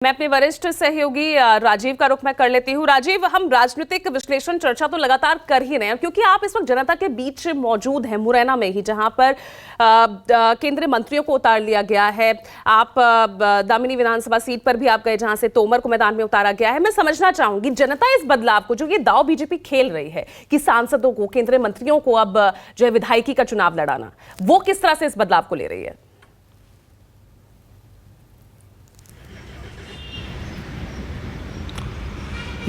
मैं अपने वरिष्ठ सहयोगी राजीव का रुख मैं कर लेती हूँ। राजीव, हम राजनीतिक विश्लेषण चर्चा तो लगातार कर ही रहे हैं क्योंकि आप इस वक्त जनता के बीच मौजूद हैं, मुरैना में ही, जहां पर केंद्रीय मंत्रियों को उतार लिया गया है। आप दामिनी विधानसभा सीट पर भी आप गए जहां से तोमर को मैदान में उतारा गया है। मैं समझना चाहूंगी जनता इस बदलाव को, जो ये दांव बीजेपी खेल रही है कि सांसदों को, केंद्रीय मंत्रियों को अब जो है विधायकी का चुनाव लड़ाना, वो किस तरह से इस बदलाव को ले रही है?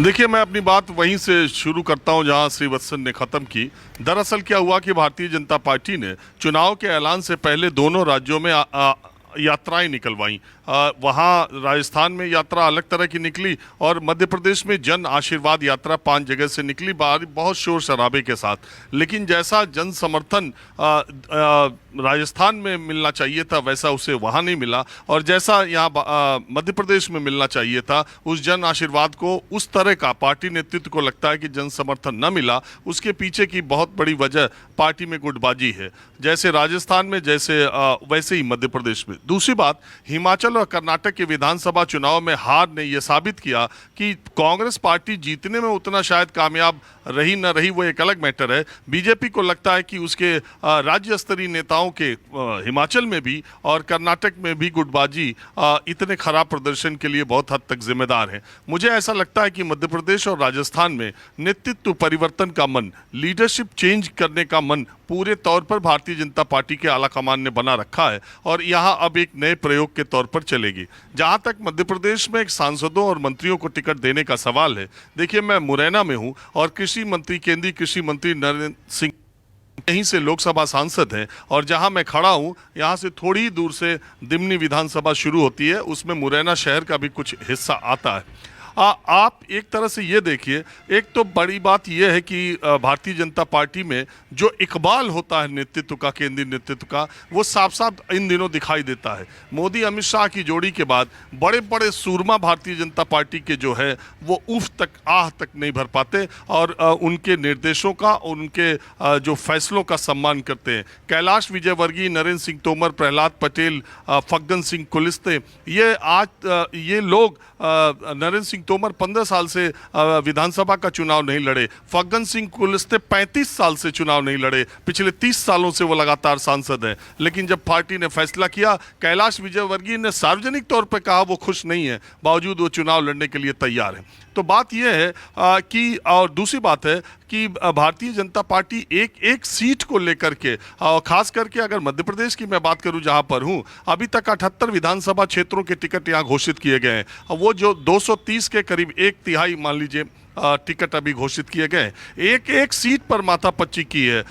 देखिए, मैं अपनी बात वहीं से शुरू करता हूं जहां श्रीवत्सन ने खत्म की। दरअसल क्या हुआ कि भारतीय जनता पार्टी ने चुनाव के ऐलान से पहले दोनों राज्यों में यात्राएं निकलवाई। वहाँ राजस्थान में यात्रा अलग तरह की निकली और मध्य प्रदेश में जन आशीर्वाद यात्रा 5 जगह से निकली, बहुत शोर शराबे के साथ। लेकिन जैसा जन समर्थन राजस्थान में मिलना चाहिए था वैसा उसे वहाँ नहीं मिला, और जैसा यहाँ मध्य प्रदेश में मिलना चाहिए था उस जन आशीर्वाद को, उस तरह का पार्टी नेतृत्व को लगता है कि जन समर्थन न मिला। उसके पीछे की बहुत बड़ी वजह पार्टी में गुटबाजी है, जैसे राजस्थान में वैसे ही मध्य प्रदेश में। दूसरी बात, हिमाचल और कर्नाटक के विधानसभा चुनाव में हार ने यह साबित किया कि कांग्रेस पार्टी जीतने में उतना शायद कामयाब रही न रही वो एक अलग मैटर है। बीजेपी को लगता है कि उसके राज्य स्तरीय नेताओं के हिमाचल में भी और कर्नाटक में भी गुटबाजी इतने खराब प्रदर्शन के लिए बहुत हद तक जिम्मेदार है। मुझे ऐसा लगता है कि मध्य प्रदेश और राजस्थान में नेतृत्व परिवर्तन का मन, लीडरशिप चेंज करने का मन पूरे तौर पर भारतीय जनता पार्टी के आला कमान ने बना रखा है और यहाँ अब एक नए प्रयोग के तौर पर चलेगी। जहाँ तक मध्य प्रदेश में सांसदों और मंत्रियों को टिकट देने का सवाल है, देखिए, मैं मुरैना में हूँ और केंद्रीय कृषि मंत्री नरेंद्र सिंह यहीं से लोकसभा सांसद हैं, और जहां मैं खड़ा हूं यहां से थोड़ी ही दूर से दिमनी विधानसभा शुरू होती है, उसमें मुरैना शहर का भी कुछ हिस्सा आता है। आप एक तरह से ये देखिए, एक तो बड़ी बात यह है कि भारतीय जनता पार्टी में जो इकबाल होता है नेतृत्व का, केंद्रीय नेतृत्व का, वो साफ साफ इन दिनों दिखाई देता है। मोदी अमित शाह की जोड़ी के बाद बड़े बड़े सूरमा भारतीय जनता पार्टी के जो है वो उफ तक, आह तक नहीं भर पाते और उनके निर्देशों का और उनके जो फैसलों का सम्मान करते हैं। कैलाश विजयवर्गीय, नरेंद्र सिंह तोमर, प्रहलाद पटेल, फग्गन सिंह कुलस्ते, ये लोग, नरेंद्र सिंह तोमर 15 साल से विधानसभा का चुनाव नहीं लड़े, फग्गन सिंह कुलस्ते 35 साल से चुनाव नहीं लड़े, पिछले 30 सालों से वो लगातार सांसद हैं। लेकिन जब पार्टी ने फैसला किया, कैलाश विजयवर्गीय ने सार्वजनिक तौर पर कहा वो खुश नहीं है, बावजूद वो चुनाव लड़ने के लिए तैयार है। तो बात यह है कि, और दूसरी बात है कि भारतीय जनता पार्टी एक एक सीट को लेकर के, खास करके अगर मध्य प्रदेश की मैं बात करूं जहां पर हूं, अभी तक 78 विधानसभा क्षेत्रों के टिकट यहां घोषित किए गए हैं। वो जो 230 के करीब, 1/3 मान लीजिए टिकट अभी घोषित किए गए, एक एक सीट पर माथापच्ची की है।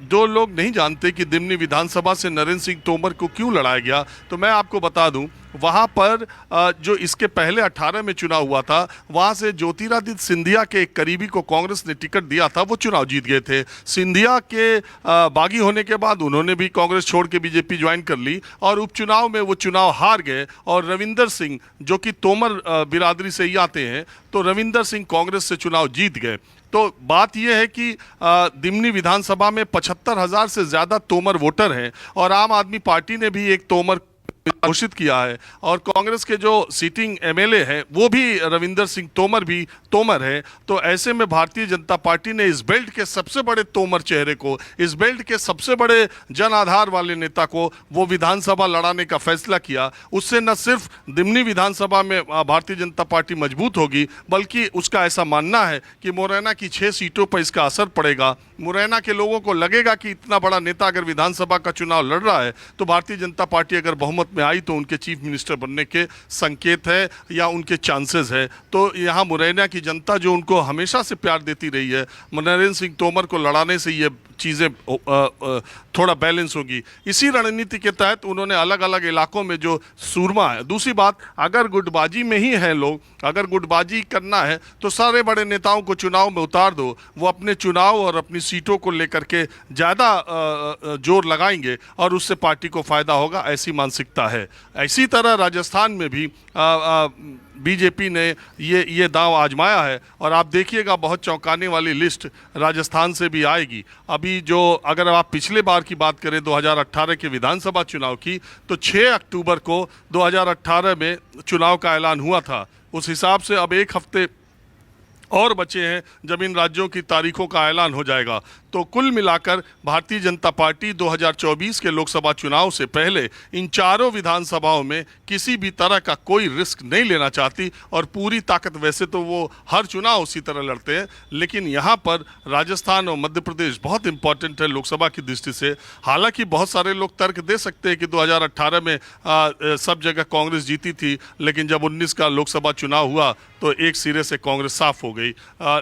जो लोग नहीं जानते कि दिमनी विधानसभा से नरेंद्र सिंह तोमर को क्यों लड़ाया गया, तो मैं आपको बता दूं, वहाँ पर जो इसके पहले 18 में चुनाव हुआ था, वहाँ से ज्योतिरादित्य सिंधिया के एक करीबी को कांग्रेस ने टिकट दिया था, वो चुनाव जीत गए थे। सिंधिया के बागी होने के बाद उन्होंने भी कांग्रेस छोड़ के बीजेपी ज्वाइन कर ली और उपचुनाव में वो चुनाव हार गए, और रविंदर सिंह जो कि तोमर बिरादरी से ही आते हैं, तो रविंदर सिंह कांग्रेस से चुनाव जीत गए। तो बात यह है कि दिमनी विधानसभा में 75,000 से ज़्यादा तोमर वोटर हैं और आम आदमी पार्टी ने भी एक तोमर घोषित किया है, और कांग्रेस के जो सीटिंग एमएलए हैं वो भी रविंदर सिंह तोमर भी तोमर है। तो ऐसे में भारतीय जनता पार्टी ने इस बेल्ट के सबसे बड़े तोमर चेहरे को, इस बेल्ट के सबसे बड़े जन आधार वाले नेता को वो विधानसभा लड़ाने का फैसला किया। उससे न सिर्फ दिमनी विधानसभा में भारतीय जनता पार्टी मजबूत होगी, बल्कि उसका ऐसा मानना है कि मुरैना की 6 सीटों पर इसका असर पड़ेगा। मुरैना के लोगों को लगेगा कि इतना बड़ा नेता अगर विधानसभा का चुनाव लड़ रहा है तो भारतीय जनता पार्टी अगर बहुमत में आई तो उनके चीफ मिनिस्टर बनने के संकेत है या उनके चांसेस है। तो यहाँ मुरैना की जनता जो उनको हमेशा से प्यार देती रही है, नरेंद्र सिंह तोमर को लड़ाने से ये चीज़ें थोड़ा बैलेंस होगी। इसी रणनीति के तहत उन्होंने अलग अलग इलाकों में जो सूरमा है। दूसरी बात, अगर गुटबाजी में ही हैं लोग, अगर गुटबाजी करना है तो सारे बड़े नेताओं को चुनाव में उतार दो, वो अपने चुनाव और अपनी सीटों को लेकर के ज़्यादा जोर लगाएंगे और उससे पार्टी को फायदा होगा, ऐसी मानसिकता है। है। इसी तरह राजस्थान में भी बीजेपी ने ये दांव आजमाया है और आप देखिएगा बहुत चौंकाने वाली लिस्ट राजस्थान से भी आएगी। अभी जो अगर आप पिछले बार की बात करें 2018 के विधानसभा चुनाव की, तो 6 अक्टूबर को 2018 में चुनाव का ऐलान हुआ था। उस हिसाब से अब एक हफ्ते और बचे हैं जब इन राज्यों की तारीखों का ऐलान हो जाएगा। तो कुल मिलाकर भारतीय जनता पार्टी 2024 के लोकसभा चुनाव से पहले इन चारों विधानसभाओं में किसी भी तरह का कोई रिस्क नहीं लेना चाहती और पूरी ताकत, वैसे तो वो हर चुनाव उसी तरह लड़ते हैं, लेकिन यहाँ पर राजस्थान और मध्य प्रदेश बहुत इंपॉर्टेंट है लोकसभा की दृष्टि से। हालांकि बहुत सारे लोग तर्क दे सकते हैं कि 2018 में सब जगह कांग्रेस जीती थी, लेकिन जब 19 का लोकसभा चुनाव हुआ तो एक सिरे से कांग्रेस साफ हो गई।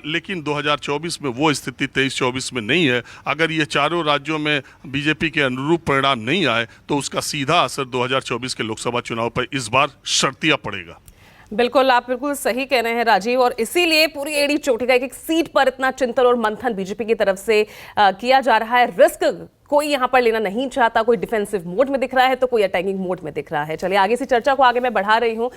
लेकिन 2024 में वो स्थिति 23-24 में नहीं है। अगर ये चारों राज्यों में बीजेपी के अनुरूप परिणाम नहीं आए तो उसका सीधा असर 2024 के लोकसभा चुनाव पर इस बार शर्तिया पड़ेगा। बिल्कुल, आप बिल्कुल सही कह रहे हैं राजीव, और इसीलिए पूरी एड़ी चोटी का एक सीट पर इतना चिंतन और मंथन बीजेपी की तरफ से किया जा रहा है। रिस्क कोई यहाँ पर लेना नहीं चाहता, कोई डिफेंसिव मोड में दिख रहा है तो कोई अटैकिंग मोड में दिख रहा है। चलिए आगे से चर्चा को आगे मैं बढ़ा रही हूँ।